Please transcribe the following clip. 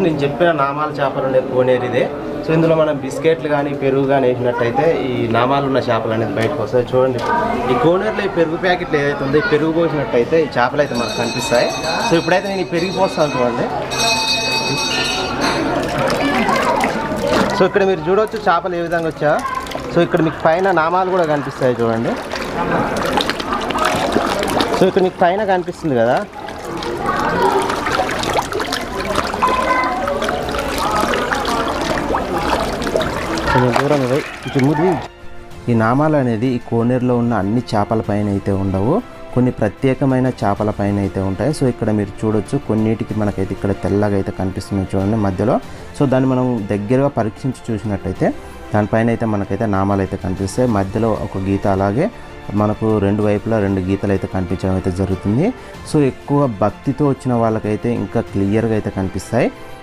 నేను చెప్పిన నామాల చేపలు ఉండే కోనేరు ఇదే. సో ఇందులో మనం బిస్కెట్లు కానీ పెరుగు కానీ వేసినట్టయితే ఈ నామాలు ఉన్న చేపలు అనేది బయటకు వస్తాయి. చూడండి, ఈ కోనేరులో ఈ పెరుగు ప్యాకెట్లు ఏదైతే ఉందో ఈ పెరుగు పోసినట్టయితే ఈ చేపలు అయితే మనకు కనిపిస్తాయి. సో ఇప్పుడైతే నేను ఈ పెరుగు పోస్తాను చూడండి. సో ఇక్కడ మీరు చూడవచ్చు చేపలు ఏ విధంగా వచ్చా. సో ఇక్కడ మీకు పైన నామాలు కూడా కనిపిస్తాయి చూడండి. సో ఇక్కడ మీకు పైన కనిపిస్తుంది కదా, కొంచెం దూరం ముడి. ఈ నామాలు అనేది ఈ కోనేరులో ఉన్న అన్ని చేపల పైన అయితే ఉండవు, కొన్ని ప్రత్యేకమైన చేపల పైన అయితే ఉంటాయి. సో ఇక్కడ మీరు చూడొచ్చు కొన్నిటికి మనకైతే ఇక్కడ తెల్లగా అయితే కనిపిస్తున్నాయి చూడండి మధ్యలో. సో దాన్ని మనం దగ్గరగా పరీక్షించి చూసినట్టయితే దానిపైన అయితే మనకైతే నామాలు అయితే కనిపిస్తాయి. మధ్యలో ఒక గీత, అలాగే మనకు రెండు వైపులా రెండు గీతలు అయితే కనిపించడం అయితే జరుగుతుంది. సో ఎక్కువ భక్తితో వచ్చిన వాళ్ళకైతే ఇంకా క్లియర్గా అయితే కనిపిస్తాయి.